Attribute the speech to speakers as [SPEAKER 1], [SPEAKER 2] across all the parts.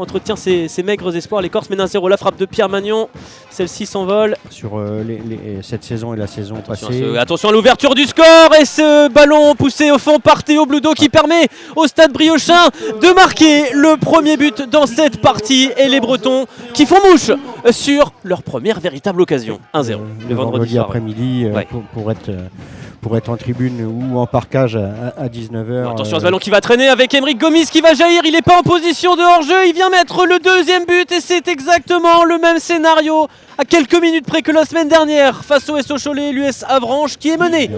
[SPEAKER 1] entretient ses maigres espoirs. Les Corses mènent 1-0. La frappe de Pierre Magnon, celle-ci s'envole.
[SPEAKER 2] Sur cette saison et la saison passée.
[SPEAKER 1] Attention à l'ouverture du score et ce ballon poussé au fond par Théo Bloudeau qui permet au Stade Briochin de marquer le premier but dans cette partie. Et les Bretons qui font mouche sur leur première véritable occasion. 1-0
[SPEAKER 2] le vendredi après-midi pour être en tribune ou en parkage à 19h.
[SPEAKER 1] Attention à ce ballon qui va traîner avec Aymeric Gomis qui va jaillir. Il n'est pas en position de hors-jeu. Il vient mettre le deuxième but et c'est exactement le même scénario à quelques minutes près que la semaine dernière face au SO Cholet, l'US Avranches qui est mené.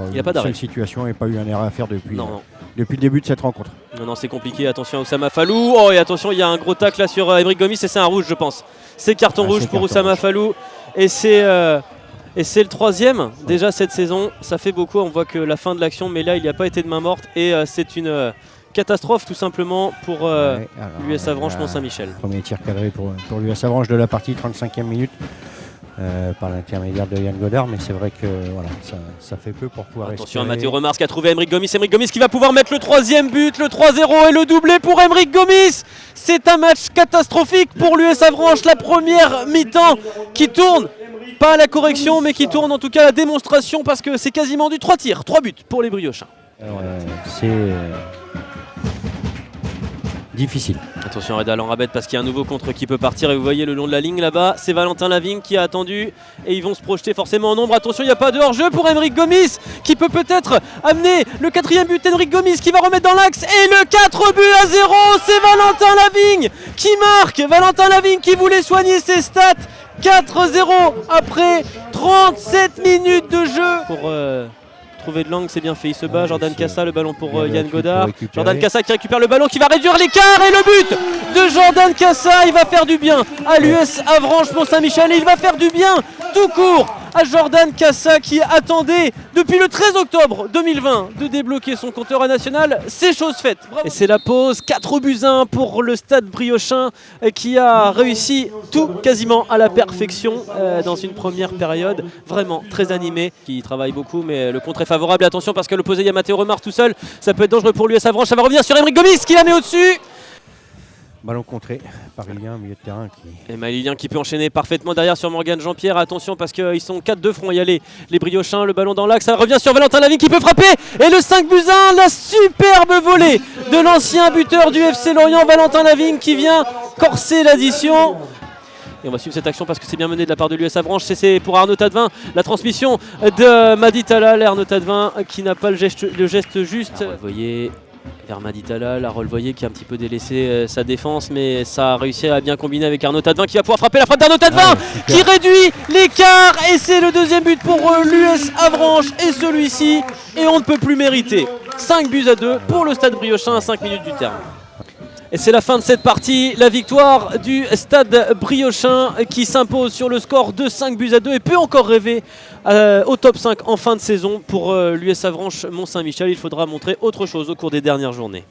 [SPEAKER 2] Il n'y a pas d'arrêt. Cette situation n'a pas eu un erreur à faire depuis le début de cette rencontre.
[SPEAKER 1] Non, c'est compliqué. Attention à Oussama Fallou. Oh, et attention, il y a un gros tacle là sur Aymeric Gomis et c'est un rouge, je pense. C'est carton rouge pour Oussama Fallou et c'est le troisième déjà cette saison. Ça fait beaucoup. On voit que la fin de l'action, mais là, il n'y a pas été de main morte et c'est une catastrophe tout simplement pour l'US Avranches Mont-Saint-Michel.
[SPEAKER 2] Premier tir cadré pour l'US Avranches de la partie, 35e minute. Par l'intermédiaire de Yann Godard, mais c'est vrai que voilà, ça fait peu pour pouvoir
[SPEAKER 1] Attention à Mathieu Remars qui a trouvé Aymeric Gomis. Aymeric Gomis qui va pouvoir mettre le troisième but, le 3-0 et le doublé pour Aymeric Gomis. C'est un match catastrophique pour l'US Avranches. La première mi-temps qui tourne, pas à la correction, mais qui tourne en tout cas à la démonstration parce que c'est quasiment du 3 tirs, 3 buts pour les Briochins.
[SPEAKER 2] C'est difficile.
[SPEAKER 1] Attention à Reda Lanrabet parce qu'il y a un nouveau contre qui peut partir et vous voyez le long de la ligne là-bas, c'est Valentin Lavigne qui a attendu et ils vont se projeter forcément en nombre. Attention, il n'y a pas de hors-jeu pour Aymeric Gomis qui peut peut-être amener le quatrième but. Aymeric Gomis qui va remettre dans l'axe et le 4 buts à 0, c'est Valentin Lavigne qui marque. Valentin Lavigne qui voulait soigner ses stats. 4-0 après 37 minutes de jeu. Pour trouver de l'angle, c'est bien fait. Il se bat. Jordan Cassa, le ballon pour Yann Godard. Jordan Cassa qui récupère le ballon, qui va réduire l'écart. Et le but de Jordan Cassa, il va faire du bien à l'US Avranches Mont-Saint-Michel. Et il va faire du bien tout court à Jordan Cassa qui attendait depuis le 13 octobre 2020 de débloquer son compteur à national. C'est chose faite. Bravo. Et c'est la pause. 4-1 pour le Stade Briochin qui a réussi tout quasiment à la perfection dans une première période vraiment très animée, qui travaille beaucoup, mais le contre est favorable. Et attention parce que l'opposé, il y a Mathéo Remars tout seul. Ça peut être dangereux pour l'US Avranches. Ça va revenir sur Aymeric Gomis qui la met au-dessus.
[SPEAKER 2] Ballon contré par Lilien, milieu de terrain.
[SPEAKER 1] Et Lilien qui peut enchaîner parfaitement derrière sur Morgan Jean-Pierre. Attention parce qu'ils sont 4 de front. Il y a les Briochins, le ballon dans l'axe. Ça revient sur Valentin Lavigne qui peut frapper. Et le 5-1, la superbe volée de l'ancien buteur du FC Lorient, Valentin Lavigne, qui vient corser l'addition. Et on va suivre cette action parce que c'est bien mené de la part de l'US Avranches. C'est pour Arnaud Tadevin. La transmission de Madi Talal. Arnaud Tadevin qui n'a pas le geste juste. Vous voyez vers Madi Talal, la Rolvoyer qui a un petit peu délaissé sa défense, mais ça a réussi à bien combiner avec Arnaud Tadevin qui va pouvoir frapper la frappe d'Arnaud Tadevin qui réduit l'écart et c'est le deuxième but pour l'US Avranches et celui-ci et on ne peut plus mériter. 5-2 pour le Stade Briochin à 5 minutes du terme. Et c'est la fin de cette partie, la victoire du Stade Briochin qui s'impose sur le score de 5-2 et peut encore rêver au top 5 en fin de saison pour l'US Avranches Mont-Saint-Michel. Il faudra montrer autre chose au cours des dernières journées.